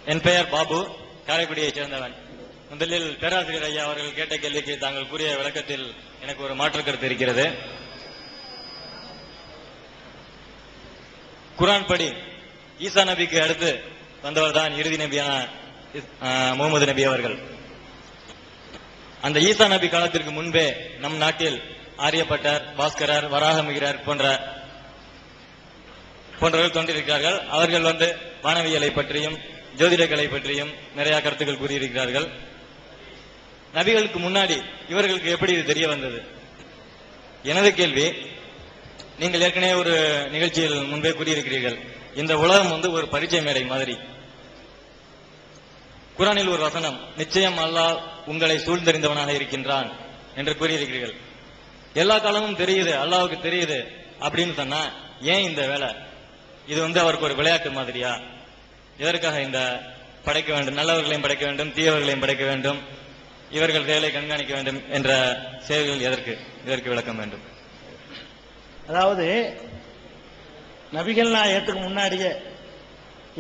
என் பெயர் பாபு, காரைக்குடியைச் சேர்ந்தவன். முதலில் பேராசிரியர் ஐயா அவர்கள் கேட்ட கேள்விக்கு தாங்கள் கூறிய விளக்கத்தில் எனக்கு ஒரு மாற்று கருத்து இருக்கிறது. குர்ஆன் படி ஈசா நபிக்கு அடுத்து வந்தவர் தான் இறுதி நபியான முகமது நபி அவர்கள். அந்த ஈசா நபி காலத்திற்கு முன்பே நம் நாட்டில் ஆரியப்பட்டர், பாஸ்கரர், வராகமிகிரர் போன்றவர்கள் தோன்றியிருக்கிறார்கள். அவர்கள் வானவியலை பற்றியும் ஜோதிடக்கலை பற்றியும் நிறைய கருத்துக்கள் கூறியிருக்கிறார்கள். நபிகளுக்கு முன்னாடி இவர்களுக்கு எப்படி இது தெரிய வந்தது? எனது கேள்வி, நீங்கள் ஏற்கனவே ஒரு நிகழ்ச்சியில் முன்பே கூறியிருக்கிறீர்கள், இந்த உலகம் ஒரு பரீட்சை மேடை மாதிரி. குர்ஆனில் ஒரு வசனம், நிச்சயம் அல்லாஹ் உங்களை சூழ்ந்தறிந்தவனாக இருக்கின்றான் என்று கூறியிருக்கிறீர்கள். எல்லா காலமும் தெரியுது, அல்லாஹ்வுக்கு தெரியுது அப்படின்னு சொன்னா ஏன் இந்த வேலை? இது அவருக்கு ஒரு விளையாட்டு மாதிரியா? எதற்காக இந்த படைக்க வேண்டும், நல்லவர்களையும் படைக்க வேண்டும், தீயவர்களையும் படைக்க வேண்டும், இவர்கள் செயலை கண்காணிக்க வேண்டும் என்ற செயல்கள் இதற்கு விளக்கம் வேண்டும். அதாவது நபிகள் நாயகத்துக்கு முன்னாடியே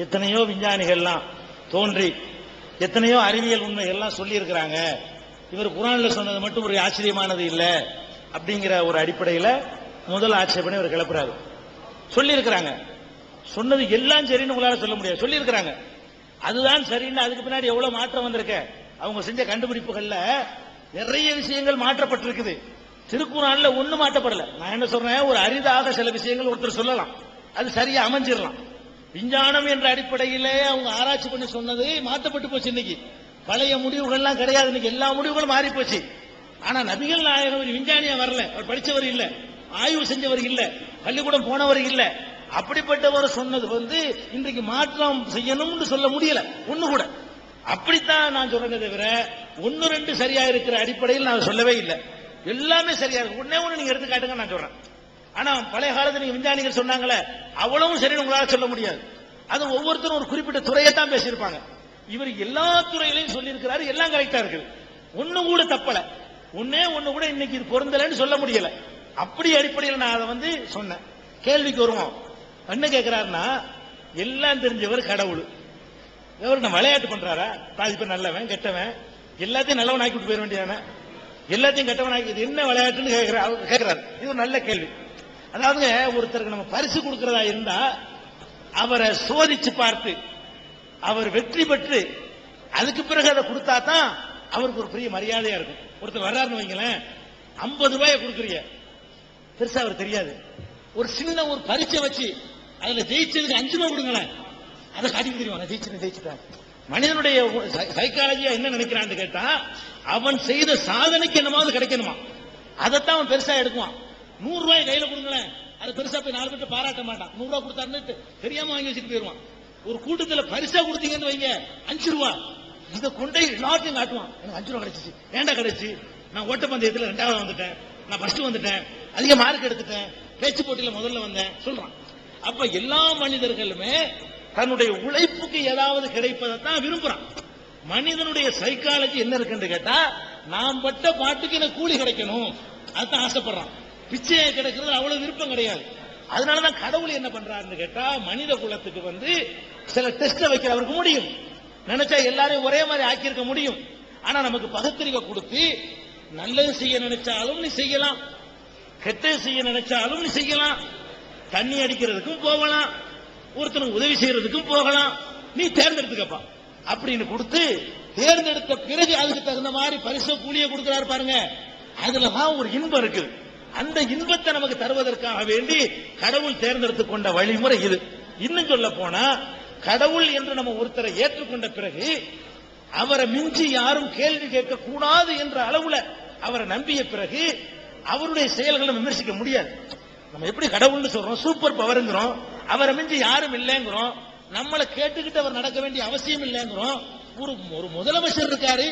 எத்தனையோ விஞ்ஞானிகள்லாம் தோன்றி எத்தனையோ அறிவியல் உண்மைகள்லாம் சொல்லி இருக்கிறாங்க. இவர் குர்ஆன்ல சொன்னது மட்டும் ஒரு ஆச்சரியமானது இல்லை அப்படிங்கிற ஒரு அடிப்படையில் முதல் ஆட்சேபனை இவர் கிளப்புறாரு. சொல்லி இருக்கிறாங்க, சொன்னது எல்லாம் சரின்னு உங்களால சொல்ல முடியாது, சொல்லி இருக்கிறாங்க அதுதான் சரின்னு. அதுக்கு பின்னாடி எவ்வளவு மாற்றம் வந்திருக்க, அவங்க செஞ்ச கண்டுபிடிப்புகள்ல நிறைய விஷயங்கள் மாற்றப்பட்டிருக்குது. திருக்குர்ஆன்ல ஒண்ணு மாற்றப்படல. நான் என்ன சொல்றேன், ஒரு அரிதாக சில விஷயங்கள் ஒருத்தர் சொல்லலாம், அது சரியா அமைஞ்சிடலாம். விஞ்ஞானம் என்ற அடிப்படையிலே அவங்க ஆராய்ச்சி பண்ணி சொன்னது மாற்றப்பட்டு போச்சு. இன்னைக்கு பழைய முடிவுகள்லாம் கிடையாது, இன்னைக்கு எல்லா முடிவுகளும் மாறி போச்சு. ஆனா நபிகள் நாயகம் விஞ்ஞானியா வரல, அவர் படிச்சவர் இல்ல, ஆய்வு செஞ்சவர் இல்ல, பள்ளிக்கூடம் போனவர் இல்ல. அப்படிப்பட்டவர் சொன்னது இன்றைக்கு மாற்றம் செய்யணும்னு சொல்ல முடியல ஒண்ணு கூட. அப்படித்தான் நான் சொல்றேன் தவிர ஒன்னு ரெண்டு சரியா இருக்கிற அடிப்படையில் நான் சொல்லவே இல்லை. எல்லாமே சரியா இருக்கு. ஒண்ணு நீங்க எடுத்து காட்டுங்க நான் சொல்றேன். ஆனா பழைய காலத்துல நீங்க விஞ்ஞானிகள் சொன்னாங்களே அவ்வளவும் சரின்னு உங்களால சொல்ல முடியாது. அது ஒவ்வொருத்தரும் ஒரு குறிப்பிட்ட துறையை தான் பேசியிருப்பாங்க. இவர் எல்லா துறையிலையும் சொல்லி இருக்கிறாரு, எல்லாம் கரெக்டா இருக்குது, ஒண்ணு கூட தப்பல, ஒண்ணு கூட இன்னைக்கு இது பொருந்தலன்னு சொல்ல முடியல. அப்படி அடிப்படையில் நான் அதை சொன்னேன். கேள்விக்கு வருவோம். என்ன கேட்கிறாருன்னா, எல்லாம் தெரிஞ்சவர் கடவுள், இவர் நம்ம விளையாட்டு பண்றாரா? பாதி பேர் நல்லவன் கெட்டவன், எல்லாத்தையும் நல்லவன் ஆக்கி விட்டு போயிட வேண்டியதானே, எல்லாத்தையும் கெட்டவன் ஆக்கி, இது என்ன விளையாட்டுன்னு கேட்கிறாரு. இது ஒரு நல்ல கேள்வி. அதாவது ஒருத்தருக்கு நம்ம பரிசு கொடுக்கிறதா இருந்தா அவரை சோதிச்சு பார்த்து அவர் வெற்றி பெற்று அதுக்கு பிறகு அதை கொடுத்தா தான் அவருக்கு ஒரு பெரிய மரியாதையா இருக்கும். ஒருத்தர் வர்றாருன்னு வைங்களேன், 50 ரூபாயை கொடுக்குறீங்க, பெருசா அவர் தெரியாது, ஒரு சின்ன ஒரு பரீட்சை வச்சு அதுல ஜெயிச்சதுக்கு 5 ரூபாய் கொடுங்களேன், அதை காட்டிட்டு தெரியும் ஜெயிச்சுட்டேன். மனிதனுடைய சைக்காலஜியா என்ன நினைக்கிறான்னு கேட்டா, அவன் செய்த சாதனைக்கு என்னமாவது கிடைக்கணுமா, அதைத்தான் அவன் பெருசா எடுக்குவான். 100 ரூபாய் கையில கொடுங்களேன், அதை பெருசா போய் 4 பேர் பாராட்ட மாட்டான். 100 ரூபாய் கொடுத்தாருன்னு தெரியாம வாங்கி வச்சுட்டு போயிருவான். ஒரு கூட்டத்தில் பரிசா கொடுத்தீங்கன்னு வைங்க 5 ரூபாய், இதை கொண்டே எல்லாத்தையும் காட்டுவான், எனக்கு 5 ரூபாய் கிடைச்சிச்சு, ஏண்டா கிடைச்சு, நான் ஓட்டப்பந்தயத்தில் 2வது வந்துட்டேன், நான் ஃபர்ஸ்ட் வந்துட்டேன், அதிக மார்க் எடுத்துட்டேன், பேச்சு போட்டியில முதல்ல வந்தேன் சொல்றான். அப்ப எல்லா மனிதர்களுமே தன்னுடைய உழைப்புக்கு ஏதாவது கிடைப்பதைத்தான் விரும்புறான். மனிதனுடைய சைக்காலஜி என்ன இருக்குன்னு கேட்டா, நாம் பட்ட பாட்டுக்கு எனக்கு கூலி கிடைக்கணும், அதுதான் ஆசைப்படுறான். பிச்சையை கிடைக்கிறது அவ்வளவு விருப்பம் கிடையாது. அதனாலதான் கடவுள் என்ன பண்றாருன்னு கேட்டா, மனித குலத்துக்கு சில டெஸ்ட் வைக்கிறவருக்கு முடியும், நினைச்சா எல்லாரையும் ஒரே மாதிரி ஆக்கியிருக்க முடியும். ஆனா நமக்கு பகுத்தறிவை கொடுத்து நல்லது செய்ய நினைச்சாலும் நீ செய்யலாம், கெட்டது செய்ய நினைச்சாலும் நீ செய்யலாம், தண்ணி அடிக்கிறதுக்கும் போகலாம், ஒருத்தனுக்கு உதவி செய்யறதுக்கும் போகலாம், நீ தேர்ந்தெடுத்துக்கப்பா அப்படின்னு கொடுத்து தேர்ந்தெடுத்த பிறகு அதுக்கு தகுந்த மாதிரி பரிசு கூலியை கொடுக்கிறாரு பாருங்க. அதுலதான் ஒரு இன்பம் இருக்குது. அந்த இன்பத்தை நமக்கு தருவதற்காக வேண்டி கடவுள் தேர்ந்தெடுத்துக் கொண்ட வழிமுறை இது. இன்னும் சொல்ல போனா, கடவுள் என்று நம்ம ஒருத்தரை ஏற்றுக்கொண்ட பிறகு அவரை மிஞ்சி யாரும் கேள்வி கேட்க கூடாது என்ற அளவுல அவரை நம்பிய பிறகு அவருடைய செயல்களை விமர்சிக்க முடியாது. நம்ம எப்படி கடவுள்னு சொல்றோம், சூப்பர் பவர்ங்கிறோம், அவரை மிஞ்சி யாரும் இல்லைங்கிறோம், நம்மளை கேட்டுக்கிட்டு அவர் நடக்க வேண்டிய அவசியம் இல்லைங்கிறோம். ஒரு முதலமைச்சர் இருக்காரு,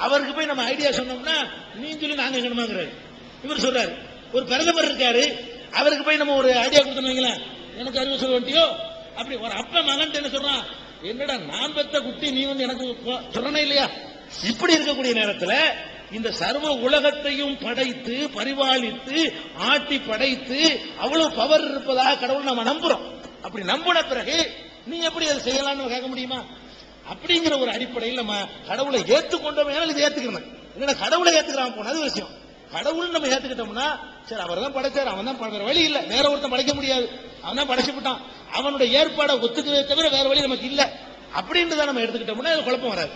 அவருக்கு போய் நம்ம ஐடியா சொன்னோம்னா நீ சொல்லி நாங்க இருக்கணுமாங்கிறாரு. இவர் சொல்றாரு, ஒரு பிரதமர் இருக்காரு, அவருக்கு போய் நம்ம ஒரு ஐடியா கொடுத்தோம்னா எனக்கு அறிவு சொல்ல வேண்டியோ, அப்படி ஒரு அப்ப மகன் என்ன சொல்றான், என்னடா நான் பெத்த குட்டி நீ எனக்கு சொல்றனே இல்லையா. இப்படி இருக்கக்கூடிய நேரத்தில் இந்த சர்வ உலகத்தையும் படைத்து பரிபாலித்து ஆட்டி படைத்து அவ்வளவு பவர் இருப்பதாக கடவுள் நம்ம நம்புறோம். அப்படி நம்பின பிறகு நீ எப்படி அதை செய்யலாம்னு கேட்க முடியுமா? அப்படிங்கிற ஒரு அடிப்படையில் நம்ம கடவுளை ஏற்றுக்கொண்டோம். இதை ஏத்துக்கணும். இல்லைன்னா கடவுளை ஏத்துக்கிறாம போனது விஷயம். கடவுள் நம்ம ஏத்துக்கிட்டோம்னா சரி அவர் தான் படைச்சார், அவன் தான் வேற வழி இல்ல, வேற ஒருத்தன் படைக்க முடியாது, அவன் தான் படைச்சுட்டான், அவனுடைய ஏற்பாடை ஒத்துக்கிறதை தவிர வேற வழி நமக்கு இல்ல அப்படின்றத நம்ம எடுத்துக்கிட்டோம்னா குழப்பம் வராது.